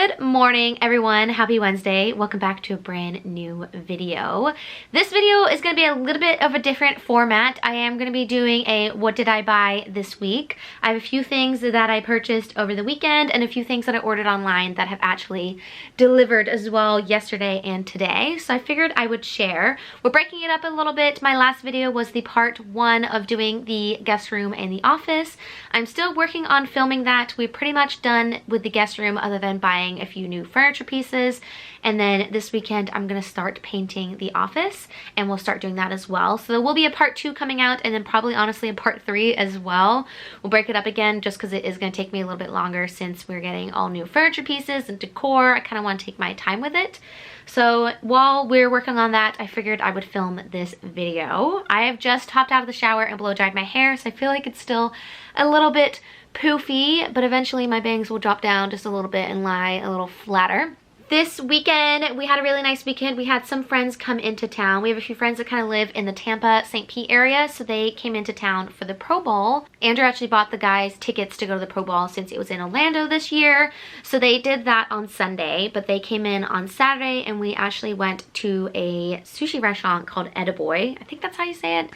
Good morning, everyone. Happy Wednesday. Welcome back to a brand new video. This video is going to be a little bit of a different format. I am going to be doing a what did I buy this week. I have a few things that I purchased over the weekend and a few things that I ordered online that have actually delivered as well yesterday and today. So I figured I would share. We're breaking it up a little bit. My last video was the part one of doing the guest room and the office. I'm still working on filming that. We're pretty much done with the guest room other than buying a few new furniture pieces, and then this weekend I'm gonna start painting the office and we'll start doing that as well. So there will be a part 2 coming out and then probably honestly a part 3 as well. We'll break it up again just because it is going to take me a little bit longer since we're getting all new furniture pieces and decor. I kind of want to take my time with it. So while we're working on that, I figured I would film this video. I have just hopped out of the shower and blow dried my hair, so I feel like it's still a little bit poofy, but eventually my bangs will drop down just a little bit and lie a little flatter. This weekend, we had a really nice weekend. We had some friends come into town. We have a few friends that kind of live in the Tampa, St. Pete area, so they came into town for the Pro Bowl. Andrew actually bought the guys tickets to go to the Pro Bowl since it was in Orlando this year. So they did that on Sunday, but they came in on Saturday and we actually went to a sushi restaurant called Ediboy. I think that's how you say it.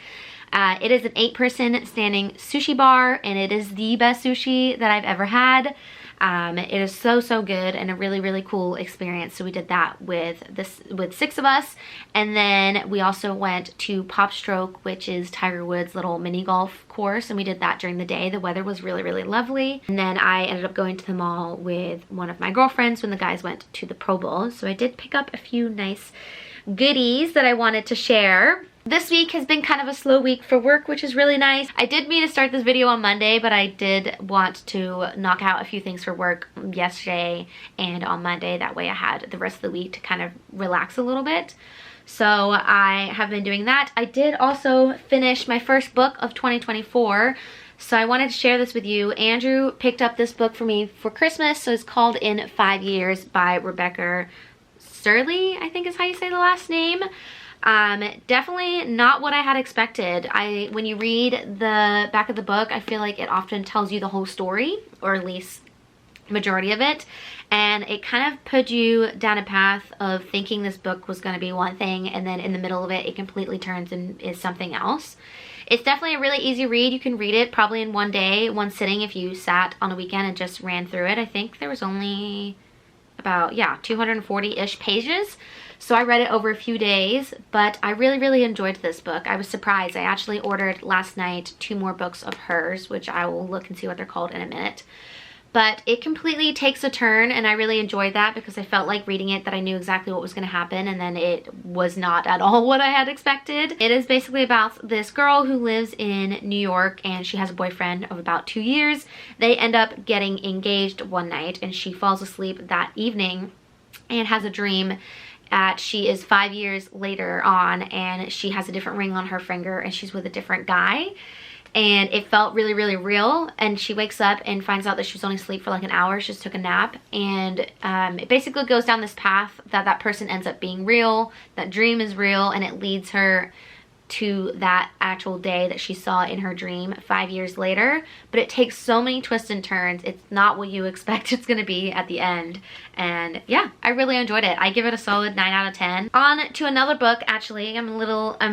It is an 8-person standing sushi bar and it is the best sushi that I've ever had. It is so good and a really cool experience. So we did that with 6 of us, and then we also went to Pop Stroke, which is Tiger Woods' little mini golf course, and we did that during the day. The weather was really lovely. And then I ended up going to the mall with one of my girlfriends when the guys went to the Pro Bowl. So I did pick up a few nice goodies that I wanted to share. This week has been kind of a slow week for work, which is really nice. I did mean to start this video on Monday, but I did want to knock out a few things for work yesterday and on Monday. That way I had the rest of the week to kind of relax a little bit. So I have been doing that. I did also finish my first book of 2024. So I wanted to share this with you. Andrew picked up this book for me for Christmas. So it's called In 5 Years by Rebecca Surley, I think is how you say the last name. Definitely not what I had expected. When you read the back of the book, I feel like it often tells you the whole story, or at least majority of it, and it kind of put you down a path of thinking this book was going to be one thing, and then in the middle of it, it completely turns and is something else. It's definitely a really easy read. You can read it probably in one day, one sitting, if you sat on a weekend and just ran through it. I think there was only about, yeah, 240-ish pages. So I read it over a few days, but I really enjoyed this book. I was surprised. I actually ordered last night 2 more books of hers, which I will look and see what they're called in a minute. But it completely takes a turn, and I really enjoyed that because I felt like reading it that I knew exactly what was going to happen, and then it was not at all what I had expected. It is basically about this girl who lives in New York, and she has a boyfriend of about 2 years. They end up getting engaged one night, and she falls asleep that evening and has a dream that she is 5 years later on and she has a different ring on her finger and she's with a different guy. And it felt really real, and she wakes up and finds out that she was only asleep for like an hour. She just took a nap, and it basically goes down this path that person ends up being real, that dream is real, and it leads her to that actual day that she saw in her dream 5 years later. But it takes so many twists and turns. It's not what you expect it's gonna be at the end. And yeah, I really enjoyed it. I give it a solid 9 out of 10. On to another book. Actually, I'm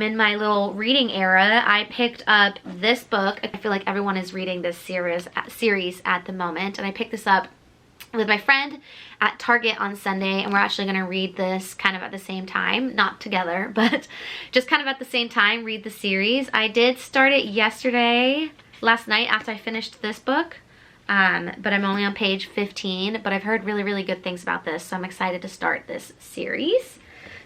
in my little reading era. I picked up this book. I feel like everyone is reading this series at the moment, and I picked this up with my friend at Target on Sunday, and we're actually going to read this kind of at the same time, not together, but just kind of at the same time read the series. I did start it last night after I finished this book, but I'm only on page 15, but I've heard really good things about this, so I'm excited to start this series.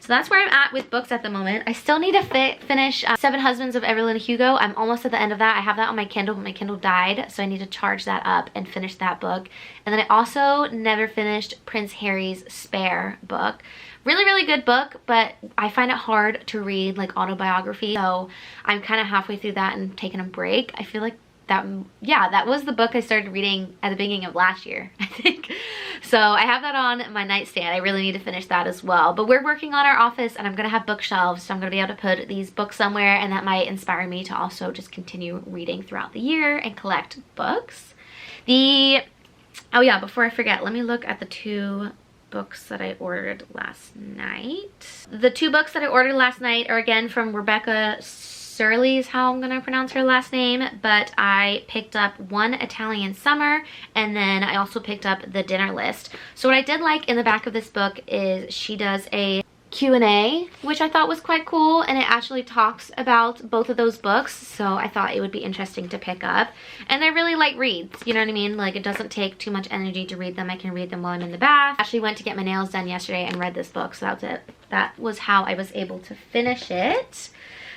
So that's where I'm at with books at the moment. I still need to finish 7 Husbands of Evelyn Hugo. I'm almost at the end of that. I have that on my Kindle, but my Kindle died, so I need to charge that up and finish that book. And then I also never finished Prince Harry's Spare book. Really good book, but I find it hard to read like autobiography, so I'm kind of halfway through that and taking a break. I feel like that was the book I started reading at the beginning of last year, I think. So I have that on my nightstand. I really need to finish that as well. But we're working on our office, and I'm gonna have bookshelves, so I'm gonna be able to put these books somewhere, and that might inspire me to also just continue reading throughout the year and collect books. Oh yeah, before I forget, let me look at the 2 books that I ordered last night. The 2 books that I ordered last night are again from Rebecca Surley is how I'm gonna pronounce her last name, but I picked up One Italian Summer, and then I also picked up The Dinner List. So what I did like in the back of this book is she does a Q&A, which I thought was quite cool, and it actually talks about both of those books, so I thought it would be interesting to pick up. And they're really light reads, you know what I mean? Like, it doesn't take too much energy to read them. I can read them while I'm in the bath. I actually went to get my nails done yesterday and read this book, so that was it. That was how I was able to finish it.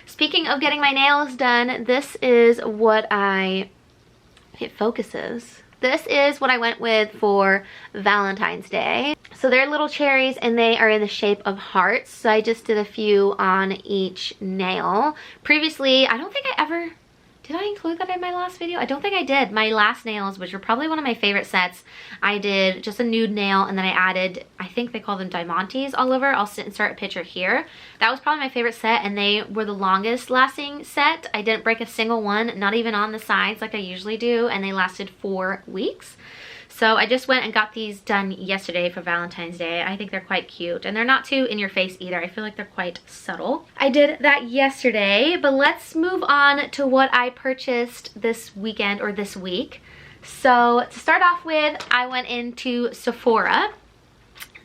Speaking of getting my nails done, this is what it focuses. This is what I went with for Valentine's Day. So they're little cherries and they are in the shape of hearts. So I just did a few on each nail. Previously, I don't think I ever... Did I include that in my last video? I don't think I did. My last nails, which were probably one of my favorite sets, I did just a nude nail and then I added, I think they call them diamantes all over. I'll insert a picture here. That was probably my favorite set and they were the longest lasting set. I didn't break a single one, not even on the sides like I usually do, and they lasted 4 weeks. So I just went and got these done yesterday for Valentine's Day. I think they're quite cute and they're not too in your face either. I feel like they're quite subtle. I did that yesterday, but let's move on to what I purchased this weekend or this week. So to start off with, I went into Sephora.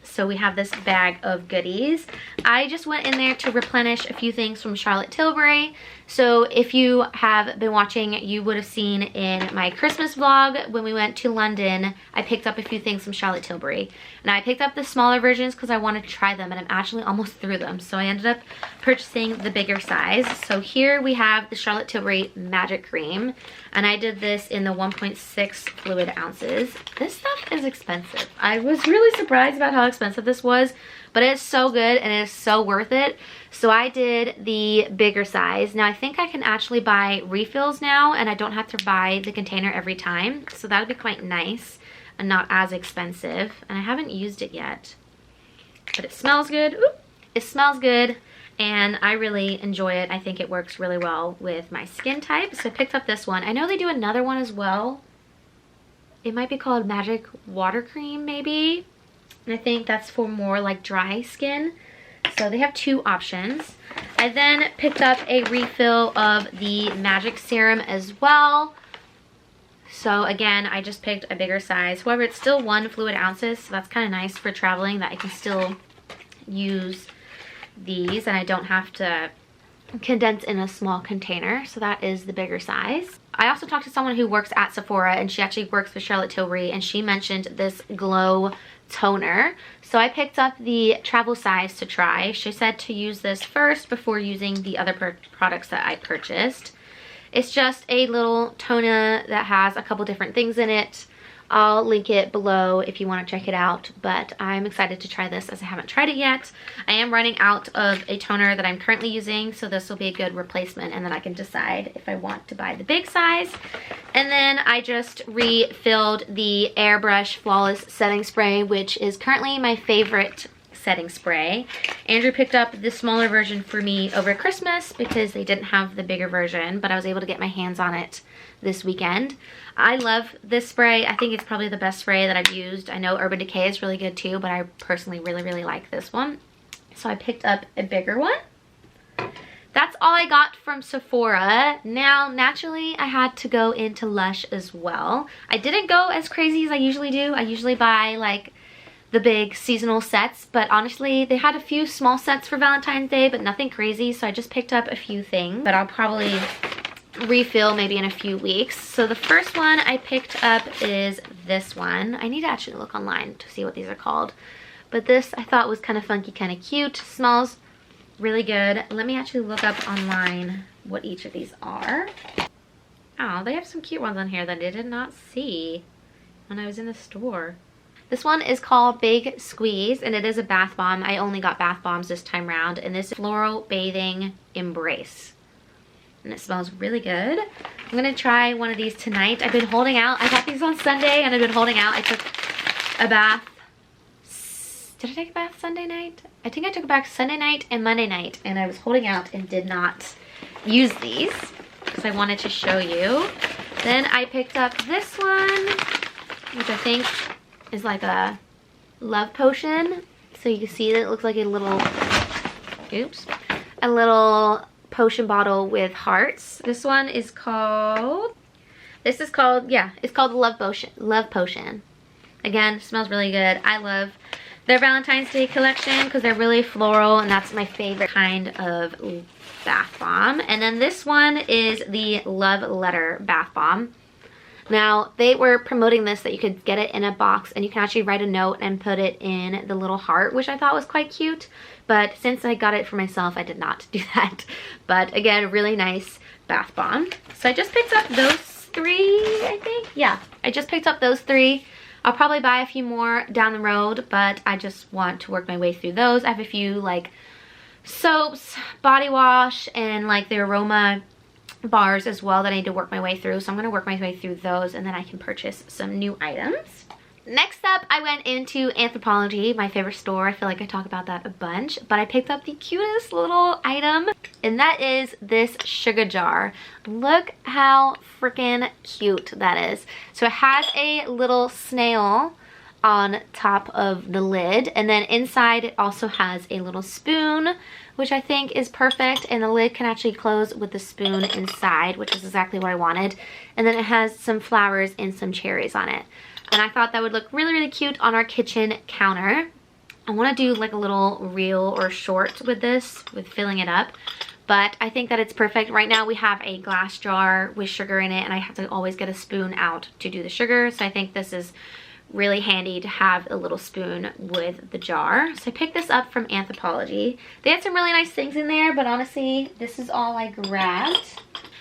So we have this bag of goodies. I just went in there to replenish a few things from Charlotte Tilbury. So if you have been watching, you would have seen in my Christmas vlog when we went to London, I picked up a few things from Charlotte Tilbury. And I picked up the smaller versions because I wanted to try them and I'm actually almost through them. So I ended up purchasing the bigger size. So here we have the Charlotte Tilbury Magic Cream. And I did this in the 1.6 fluid ounces. This stuff is expensive. I was really surprised about how expensive this was, but it's so good and it is so worth it. So I did the bigger size. Now I think I can actually buy refills now and I don't have to buy the container every time. So that'll be quite nice and not as expensive. And I haven't used it yet, but it smells good. Ooh, it smells good. And I really enjoy it. I think it works really well with my skin type. So I picked up this one. I know they do another one as well. It might be called Magic Water Cream maybe. And I think that's for more like dry skin. So they have 2 options. I then picked up a refill of the Magic Serum as well. So again, I just picked a bigger size. However, it's still 1 fluid ounces. So that's kind of nice for traveling that I can still use these and I don't have to condense in a small container. So that is the bigger size. I also talked to someone who works at Sephora and she actually works with Charlotte Tilbury and she mentioned this glow toner. So I picked up the travel size to try. She said to use this first before using the other products that I purchased. It's just a little toner that has a couple different things in it. I'll link it below if you want to check it out, but I'm excited to try this as I haven't tried it yet. I am running out of a toner that I'm currently using, so this will be a good replacement, and then I can decide if I want to buy the big size. And then I just refilled the Airbrush Flawless Setting Spray, which is currently my favorite setting spray. Andrew picked up the smaller version for me over Christmas because they didn't have the bigger version, but I was able to get my hands on it this weekend. I love this spray. I think it's probably the best spray that I've used. I know Urban Decay is really good too, but I personally really like this one. So I picked up a bigger one. That's all I got from Sephora. Now, naturally, I had to go into Lush as well. I didn't go as crazy as I usually do. I usually buy like the big seasonal sets, but honestly, they had a few small sets for Valentine's Day, but nothing crazy. So I just picked up a few things, but I'll probably refill maybe in a few weeks. So the first one I picked up is this one. I need to actually look online to see what these are called, but this I thought was kind of funky, kind of cute, smells really good. Let me actually look up online what each of these are. Oh, they have some cute ones on here that I did not see when I was in the store. This one is called Big Squeeze and it is a bath bomb. I only got bath bombs this time around, and this is Floral Bathing Embrace. And it smells really good. I'm gonna try one of these tonight. I've been holding out. I got these on Sunday and I've been holding out. I took a bath. Did I take a bath Sunday night? I think I took a bath Sunday night and Monday night, and I was holding out and did not use these because I wanted to show you. Then I picked up this one, which I think is like Love Potion. So you can see that it looks like a little, oops, a little potion bottle with hearts. This one is called, yeah, it's called the Love Potion. Love Potion. Again, smells really good. I love their Valentine's Day collection because they're really floral, and that's my favorite kind of bath bomb. And then this one is the Love Letter bath bomb. Now, they were promoting this that you could get it in a box and you can actually write a note and put it in the little heart, which I thought was quite cute. But since I got it for myself, I did not do that. But again, really nice bath bomb. So I just picked up those 3, I think. Yeah, I just picked up those 3. I'll probably buy a few more down the road, but I just want to work my way through those. I have a few like soaps, body wash, and like the aroma bars as well that I need to work my way through. So I'm going to work my way through those and then I can purchase some new items. Next up, I went into Anthropologie, my favorite store. I feel like I talk about that a bunch, but I picked up the cutest little item, and that is this sugar jar. Look how freaking cute that is. So it has a little snail on top of the lid, and then inside it also has a little spoon, which I think is perfect, and the lid can actually close with the spoon inside, which is exactly what I wanted. And then it has some flowers and some cherries on it, and I thought that would look really, really cute on our kitchen counter. I want to do like a little reel or short with this, with filling it up, but I think that it's perfect. Right now we have a glass jar with sugar in it, and I have to always get a spoon out to do the sugar, so I think this is really handy to have a little spoon with the jar. So I picked this up from Anthropologie. They had some really nice things in there, but honestly, this is all I grabbed.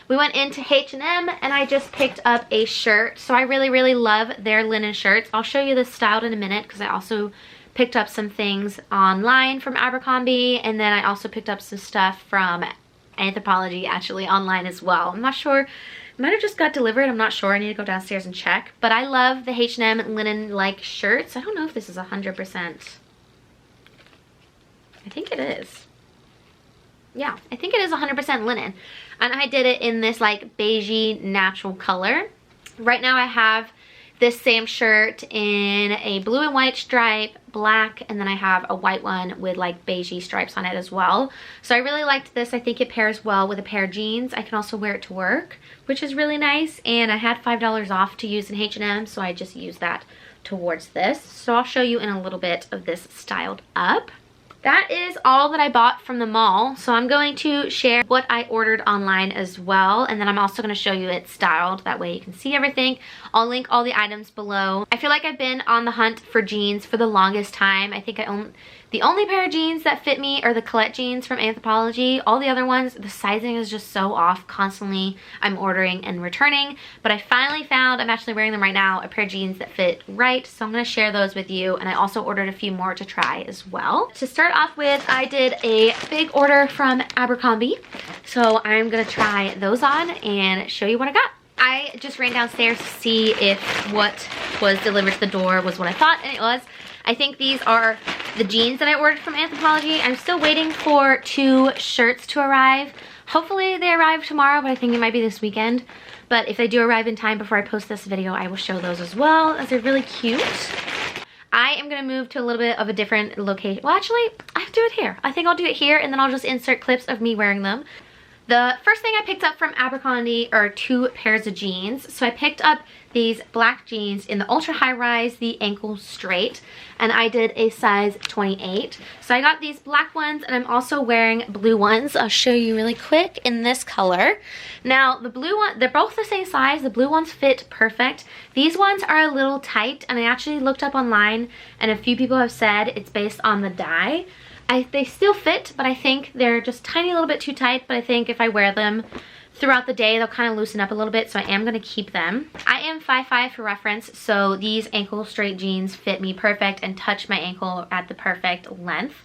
We went into H&M and I just picked up a shirt. So I really, really love their linen shirts. I'll show you the style in a minute because I also picked up some things online from Abercrombie, and then I also picked up some stuff from Anthropologie actually online as well. I'm not sure. Might have just got delivered. I'm not sure. I need to go downstairs and check. But I love the H&M linen-like shirts. I don't know if this is 100%. I think it is. Yeah, I think it is 100% linen. And I did it in this like beigey natural color. Right now I have this same shirt in a blue and white stripe, black, and then I have a white one with like beigey stripes on it as well. So I really liked this. I think it pairs well with a pair of jeans. I can also wear it to work, which is really nice. And I had $5 off to use in H&M, so I just used that towards this. So I'll show you in a little bit of this styled up. That is all that I bought from the mall. So I'm going to share what I ordered online as well. And then I'm also going to show you it styled. That way you can see everything. I'll link all the items below. I feel like I've been on the hunt for jeans for the longest time. I think the only pair of jeans that fit me are the Colette jeans from Anthropologie. All the other ones, the sizing is just so off. Constantly I'm ordering and returning. But I finally found, I'm actually wearing them right now, a pair of jeans that fit right. So I'm going to share those with you. And I also ordered a few more to try as well. To start off with, I did a big order from Abercrombie. So I'm going to try those on and show you what I got. I just ran downstairs to see if what was delivered to the door was what I thought, and it was. I think these are the jeans that I ordered from Anthropologie. I'm still waiting for 2 shirts to arrive. Hopefully they arrive tomorrow, but I think it might be this weekend. But if they do arrive in time before I post this video, I will show those as well, as they're really cute. I am gonna move to a little bit of a different location. Well, actually, I have to do it here. I think I'll do it here, and then I'll just insert clips of me wearing them. The first thing I picked up from Abercrombie are 2 pairs of jeans. So I picked up these black jeans in the ultra high rise, the ankle straight, and I did a size 28. So I got these black ones, and I'm also wearing blue ones. I'll show you really quick in this color. Now the blue one, they're both the same size. The blue ones fit perfect. These ones are a little tight, and I actually looked up online, and a few people have said it's based on the dye. They still fit, but I think they're just tiny little bit too tight. But I think if I wear them throughout the day, they'll kind of loosen up a little bit, so I am going to keep them. I am 5'5" for reference, so these ankle straight jeans fit me perfect and touch my ankle at the perfect length.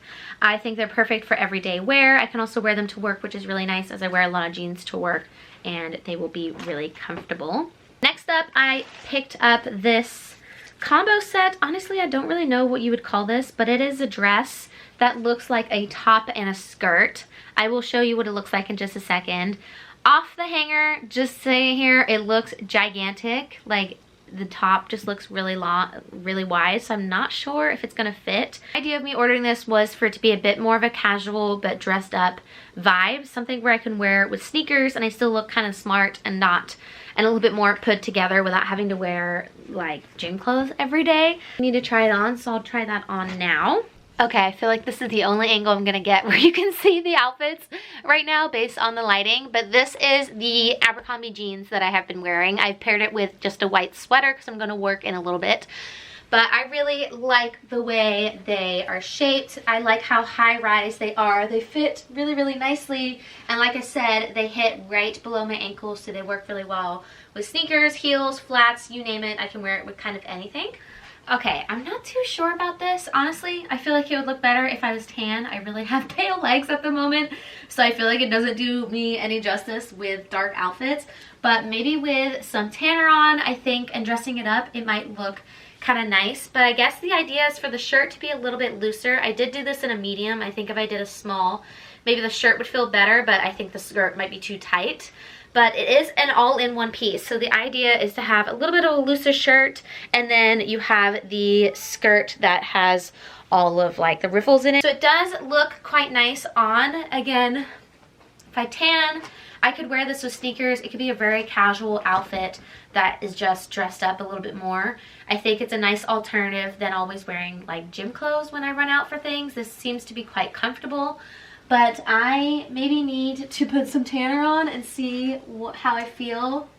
I think they're perfect for everyday wear. I can also wear them to work, which is really nice, as I wear a lot of jeans to work, and they will be really comfortable. Next up, I picked up this combo set. Honestly, I don't really know what you would call this, but it is a dress that looks like a top and a skirt. I will show you what it looks like in just a second. Off the hanger, just saying here, it looks gigantic. Like, the top just looks really long, really wide, so I'm not sure if it's gonna fit. The idea of me ordering this was for it to be a bit more of a casual but dressed up vibe, something where I can wear it with sneakers and I still look kind of smart and a little bit more put together without having to wear like gym clothes every day. I need to try it on, so I'll try that on now. Okay, I feel like this is the only angle I'm gonna get where you can see the outfits right now based on the lighting, but this is the Abercrombie jeans that I have been wearing. I've paired it with just a white sweater because I'm gonna work in a little bit, but I really like the way they are shaped. I like how high-rise they are. They fit really, really nicely, and like I said, they hit right below my ankles, so they work really well with sneakers, heels, flats, you name it. I can wear it with kind of anything. Okay, I'm not too sure about this. Honestly, I feel like it would look better if I was tan. I really have pale legs at the moment, so I feel like it doesn't do me any justice with dark outfits. But maybe with some tanner on, I think, and dressing it up, it might look kind of nice. But I guess the idea is for the shirt to be a little bit looser. I did do this in a medium. I think if I did a small, maybe the shirt would feel better, but I think the skirt might be too tight. But it is an all-in-one piece, so the idea is to have a little bit of a looser shirt, and then you have the skirt that has all of like the riffles in it. So it does look quite nice on. Again, if I tan, I could wear this with sneakers. It could be a very casual outfit that is just dressed up a little bit more. I think it's a nice alternative than always wearing like gym clothes when I run out for things. This seems to be quite comfortable. But I maybe need to put some tanner on and see how I feel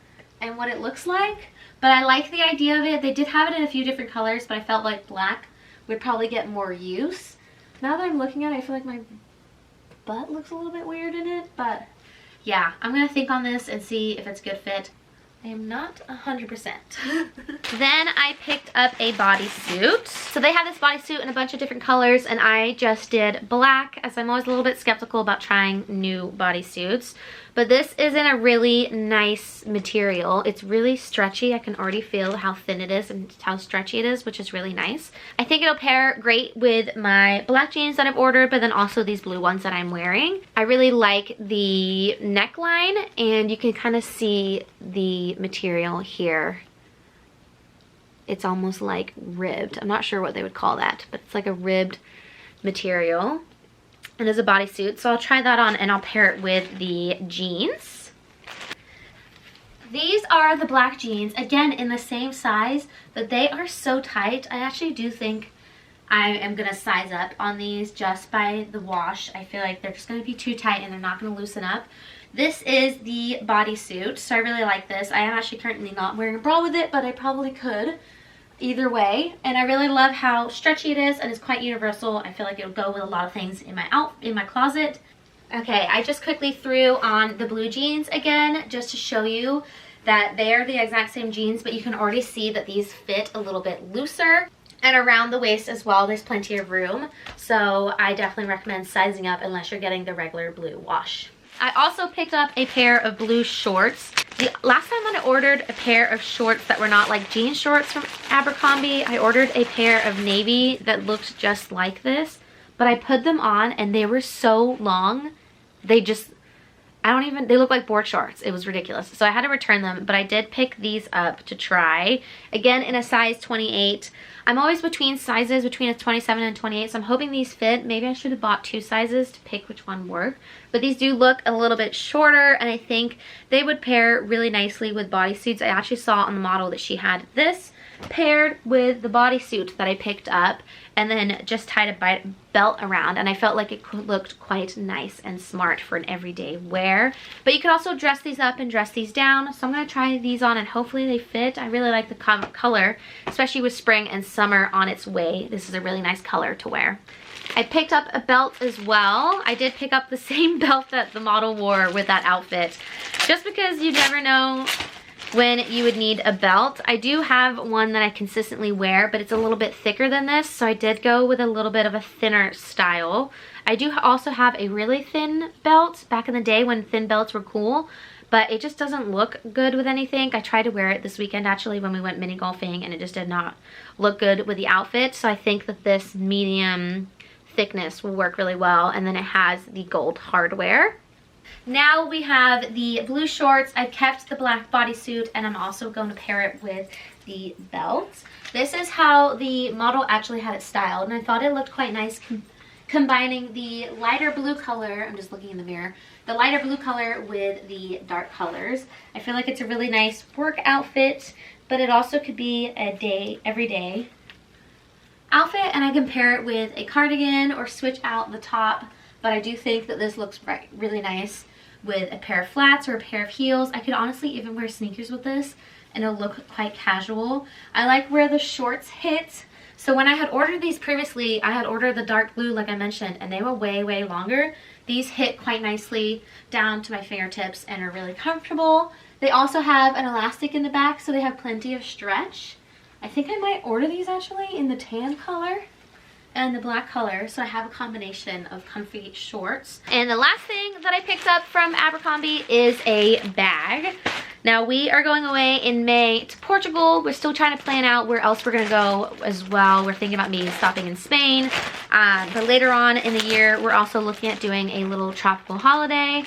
and what it looks like. But I like the idea of it. They did have it in a few different colors, but I felt like black would probably get more use. Now that I'm looking at it, I feel like my butt looks a little bit weird in it. But yeah, I'm going to think on this and see if it's a good fit. I am not 100%. Then I picked up a bodysuit. So they have this bodysuit in a bunch of different colors, and I just did black, as I'm always a little bit skeptical about trying new bodysuits. But this is in a really nice material. It's really stretchy. I can already feel how thin it is and how stretchy it is, which is really nice. I think it'll pair great with my black jeans that I've ordered, but then also these blue ones that I'm wearing. I really like the neckline, and you can kind of see the material here. It's almost like ribbed. I'm not sure what they would call that, but it's like a ribbed material. And as a bodysuit, so I'll try that on and I'll pair it with the jeans. These are the black jeans, again in the same size, but they are so tight. I actually do think I am gonna size up on these just by the wash. I feel like they're just gonna be too tight and they're not gonna loosen up. This is the bodysuit, so I really like this. I am actually currently not wearing a bra with it, but I probably could. Either way, and I really love how stretchy it is and it's quite universal. I feel like it'll go with a lot of things in my closet. Okay, I just quickly threw on the blue jeans again just to show you that they are the exact same jeans, but you can already see that these fit a little bit looser, and around the waist as well there's plenty of room, so I definitely recommend sizing up unless you're getting the regular blue wash. I also picked up a pair of blue shorts. The last time when I ordered a pair of shorts that were not like jean shorts from Abercrombie, I ordered a pair of navy that looked just like this, but I put them on and they were so long. They just, they look like board shorts. It was ridiculous. So I had to return them, but I did pick these up to try. Again, in a size 28. I'm always between sizes, between a 27 and 28, so I'm hoping these fit. Maybe I should have bought two sizes to pick which one worked. But these do look a little bit shorter, and I think they would pair really nicely with bodysuits. I actually saw on the model that she had this paired with the bodysuit that I picked up, and then just tied a belt around, and I felt like it looked quite nice and smart for an everyday wear. But you can also dress these up and dress these down, so I'm going to try these on and hopefully they fit. I really like the color, especially with spring and summer on its way. This is a really nice color to wear. I picked up a belt as well. I did pick up the same belt that the model wore with that outfit, just because you never know when you would need a belt. I do have one that I consistently wear, but it's a little bit thicker than this, so I did go with a little bit of a thinner style. I do also have a really thin belt back in the day when thin belts were cool, but it just doesn't look good with anything. I tried to wear it this weekend actually when we went mini golfing, and it just did not look good with the outfit, so I think that this medium thickness will work really well, and then it has the gold hardware. Now we have the blue shorts. I've kept the black bodysuit, and I'm also going to pair it with the belt. This is how the model actually had it styled, and I thought it looked quite nice combining the lighter blue color. I'm just looking in the mirror. The lighter blue color with the dark colors. I feel like it's a really nice work outfit, but it also could be a everyday outfit, and I can pair it with a cardigan or switch out the top. But I do think that this looks really nice with a pair of flats or a pair of heels. I could honestly even wear sneakers with this and it'll look quite casual. I like where the shorts hit. So when I had ordered these previously, I had ordered the dark blue like I mentioned, and they were way longer. These hit quite nicely down to my fingertips and are really comfortable. They also have an elastic in the back, so they have plenty of stretch. I think I might order these actually in the tan color and the black color, so I have a combination of comfy shorts. And the last thing that I picked up from Abercrombie is a bag. Now we are going away in May to Portugal. We're still trying to plan out where else we're gonna go as well. We're thinking about maybe stopping in Spain, but later on in the year we're also looking at doing a little tropical holiday.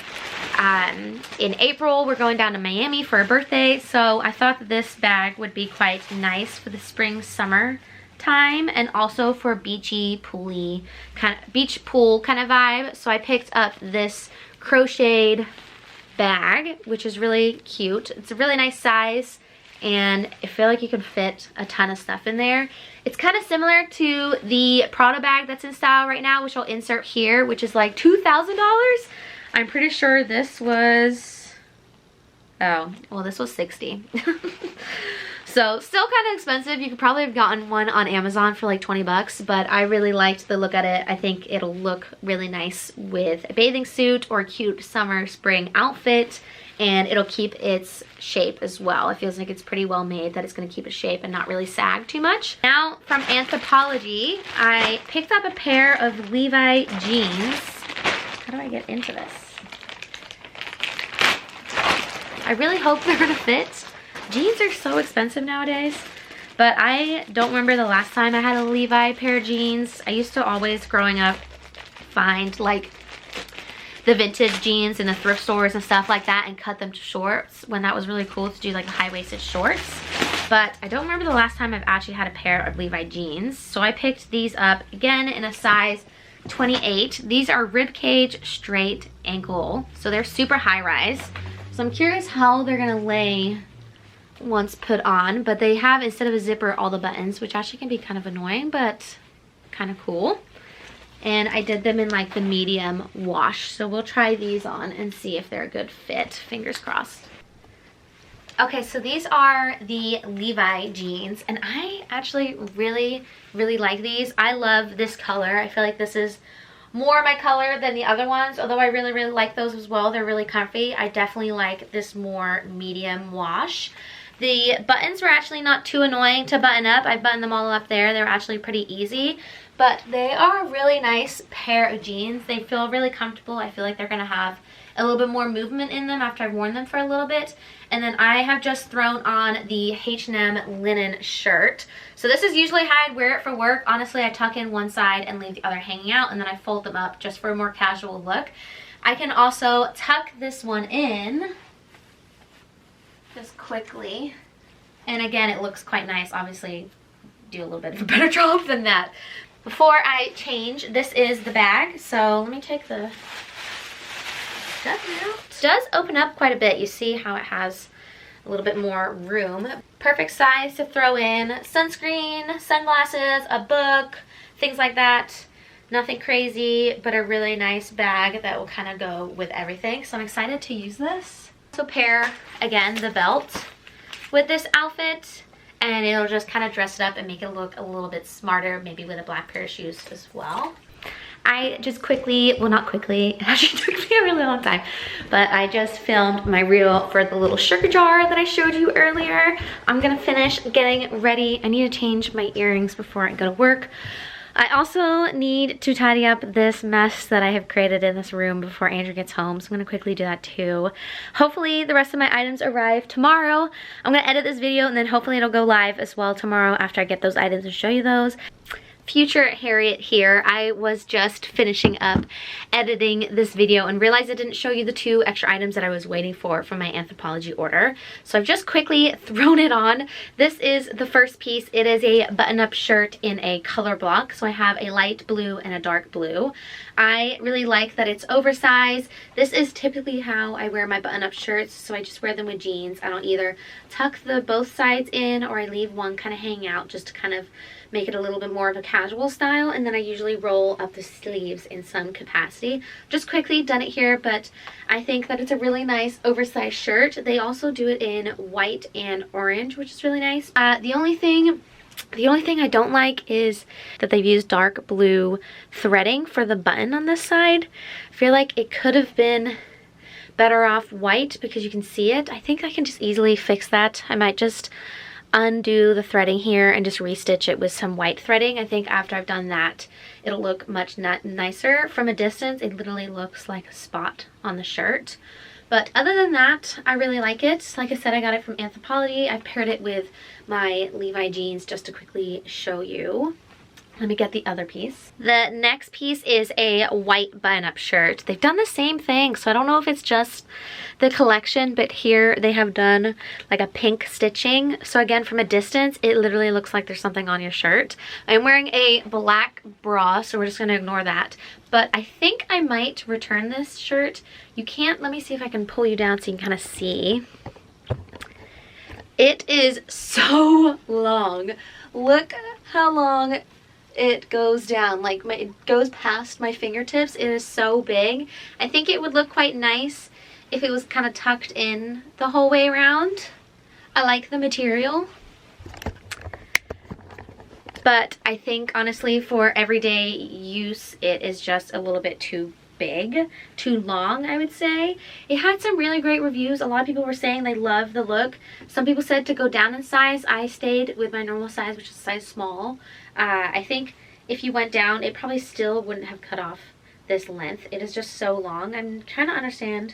In April we're going down to Miami for a birthday, so I thought that this bag would be quite nice for the spring summer time, and also for beachy pooly beach pool kind of vibe. So I picked up this crocheted bag, which is really cute. It's a really nice size, and I feel like you can fit a ton of stuff in there. It's kind of similar to the Prada bag that's in style right now, which I'll insert here, which is like $2,000. I'm pretty sure this was, oh well, this was $60. So still kind of expensive. You could probably have gotten one on Amazon for like 20 bucks, but I really liked the look at it. I think it'll look really nice with a bathing suit or a cute summer spring outfit, and it'll keep its shape as well. It feels like it's pretty well made, that it's going to keep its shape and not really sag too much. Now from Anthropologie, I picked up a pair of Levi jeans. How do I get into this? I really hope they're going to fit. Jeans are so expensive nowadays, but I don't remember the last time I had a Levi pair of jeans. I used to always, growing up, find like the vintage jeans in the thrift stores and stuff like that and cut them to shorts, when that was really cool to do like high-waisted shorts. But I don't remember the last time I've actually had a pair of Levi jeans. So I picked these up again in a size 28. These are ribcage straight ankle, so they're super high rise. So I'm curious how they're gonna lay once put on, but they have, instead of a zipper, all the buttons, which actually can be kind of annoying but kind of cool. And I did them in like the medium wash, so we'll try these on and see if they're a good fit. Fingers crossed. Okay, so these are the Levi jeans, and I actually really like these. I love this color. I feel like this is more my color than the other ones, although I really like those as well. They're really comfy. I definitely like this more medium wash. The buttons were actually not too annoying to button up. I buttoned them all up there. They're actually pretty easy, but they are a really nice pair of jeans. They feel really comfortable. I feel like they're gonna have a little bit more movement in them after I've worn them for a little bit. And then I have just thrown on the H&M linen shirt. So this is usually how I'd wear it for work. Honestly, I tuck in one side and leave the other hanging out, and then I fold them up just for a more casual look. I can also tuck this one in just quickly, and again, it looks quite nice. Obviously do a little bit of a better job than that. Before I change, this is the bag, so let me take the stuff out. It does open up quite a bit. You see how it has a little bit more room. Perfect size to throw in sunscreen, sunglasses, a book, things like that. Nothing crazy, but a really nice bag that will kind of go with everything, so I'm excited to use this. So pair, again, the belt with this outfit, and it'll just kind of dress it up and make it look a little bit smarter, maybe with a black pair of shoes as well. I just quickly, well not quickly, it actually took me a really long time, but I just filmed my reel for the little sugar jar that I showed you earlier. I'm gonna finish getting ready. I need to change my earrings before I go to work. I also need to tidy up this mess that I have created in this room before Andrew gets home, so I'm gonna quickly do that too. Hopefully the rest of my items arrive tomorrow. I'm gonna edit this video and then hopefully it'll go live as well tomorrow after I get those items and show you those. future Harriet here. I was just finishing up editing this video and realized I didn't show you the 2 extra items that I was waiting for from my Anthropologie order. So I've just quickly thrown it on. This is the first piece. It is a button-up shirt in a color block. So I have a light blue and a dark blue. I really like that it's oversized. This is typically how I wear my button-up shirts, so I just wear them with jeans. I don't either tuck both sides in, or I leave one kind of hanging out just to kind of make it a little bit more of a casual style, and then I usually roll up the sleeves in some capacity. Just quickly done it here, but I think that it's a really nice oversized shirt. They also do it in white and orange, which is really nice. The only thing I don't like is that they've used dark blue threading for the button on this side. I feel like it could have been better off white because you can see it. I think I can just easily fix that. I might just undo the threading here and just restitch it with some white threading. I think after I've done that, it'll look much nicer. From a distance, it literally looks like a spot on the shirt. But other than that, I really like it. Like I said, I got it from Anthropologie. I paired it with my Levi jeans just to quickly show you. Let me get the other piece. The next piece is a white button-up shirt. They've done the same thing, so I don't know if it's just the collection, but here they have done like a pink stitching. So again, from a distance, it literally looks like there's something on your shirt. I'm wearing a black bra, so we're just gonna ignore that. But I think I might return this shirt. You can't, let me see if I can pull you down so you can kind of see. It is so long. Look how long it goes down. Like it goes past my fingertips. It is so big. I think it would look quite nice if it was kind of tucked in the whole way around. I like the material, but I think honestly for everyday use it is just a little bit too big, too long, I would say. It had some really great reviews. A lot of people were saying they love the look. Some people said to go down in size. I stayed with my normal size, which is size small. I think if you went down, it probably still wouldn't have cut off this length. It is just so long. I'm trying to understand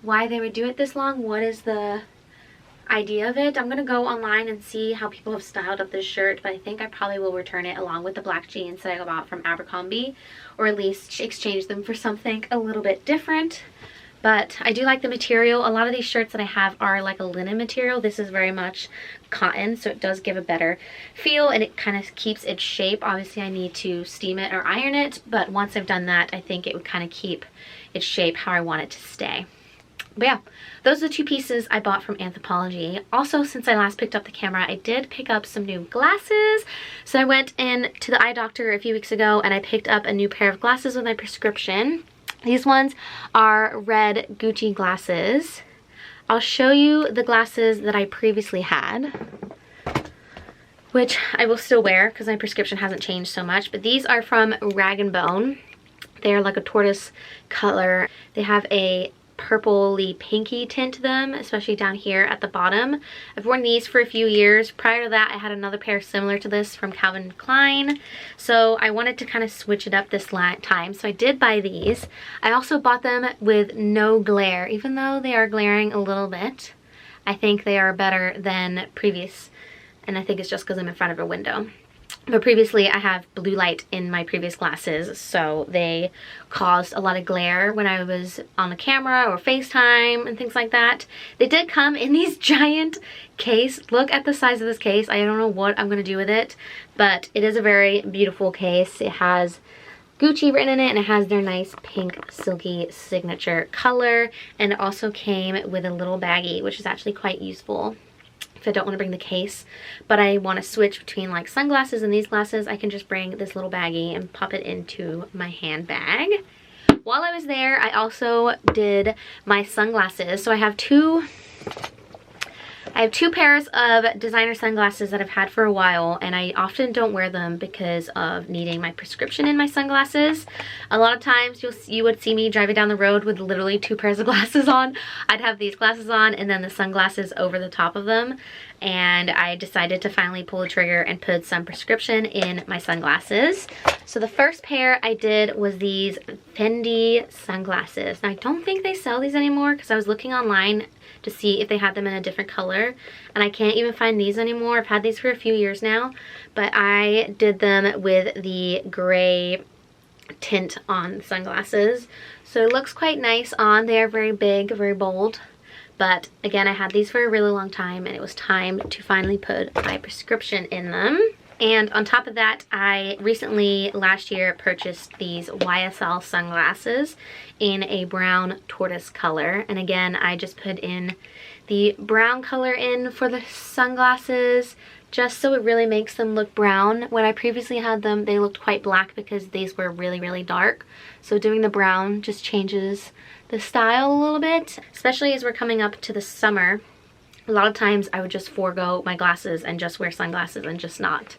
why they would do it this long. What is the idea of it? I'm gonna go online and see how people have styled up this shirt, but I think I probably will return it along with the black jeans that I bought from Abercrombie, or at least exchange them for something a little bit different. But I do like the material. A lot of these shirts that I have are like a linen material. This is very much cotton, so it does give a better feel and it kind of keeps its shape. Obviously I need to steam it or iron it, but once I've done that, I think it would kind of keep its shape how I want it to stay. But yeah, those are the 2 pieces I bought from Anthropologie. Also, since I last picked up the camera, I did pick up some new glasses. So I went in to the eye doctor a few weeks ago and I picked up a new pair of glasses with my prescription. These ones are red Gucci glasses. I'll show you the glasses that I previously had, which I will still wear because my prescription hasn't changed so much. But these are from Rag & Bone. They're like a tortoise color. They have a purpley pinky tint to them, especially down here at the bottom. I've worn these for a few years. Prior to that, I had another pair similar to this from Calvin Klein, so I wanted to kind of switch it up this time, so I did buy these. I also bought them with no glare, even though they are glaring a little bit. I think they are better than previous, and I think it's just because I'm in front of a window. But previously I have blue light in my previous glasses, so they caused a lot of glare when I was on the camera or FaceTime and things like that. They did come in these giant case. Look at the size of this case. I don't know what I'm going to do with it, but it is a very beautiful case. It has Gucci written in it and it has their nice pink silky signature color, and it also came with a little baggie, which is actually quite useful if I don't want to bring the case, but I want to switch between like sunglasses and these glasses. I can just bring this little baggie and pop it into my handbag. While I was there, I also did my sunglasses. So I have two pairs of designer sunglasses that I've had for a while, and I often don't wear them because of needing my prescription in my sunglasses. A lot of times you would see me driving down the road with literally 2 pairs of glasses on. I'd have these glasses on and then the sunglasses over the top of them, and I decided to finally pull the trigger and put some prescription in my sunglasses. So the first pair I did was these Fendi sunglasses. Now I don't think they sell these anymore because I was looking online to see if they had them in a different color, and I can't even find these anymore. I've had these for a few years now, but I did them with the gray tint on the sunglasses. So it looks quite nice on. They are very big, very bold. But again, I had these for a really long time and it was time to finally put my prescription in them. And on top of that, I recently, last year, purchased these YSL sunglasses in a brown tortoise color. And again, I just put in the brown color in for the sunglasses just so it really makes them look brown. When I previously had them, they looked quite black because these were really, really dark. So doing the brown just changes the style a little bit, especially as we're coming up to the summer. A lot of times I would just forego my glasses and just wear sunglasses and just not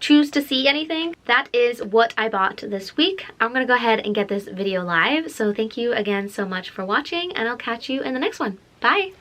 choose to see anything. That is what I bought this week. I'm gonna go ahead and get this video live. So thank you again so much for watching, and I'll catch you in the next one. Bye.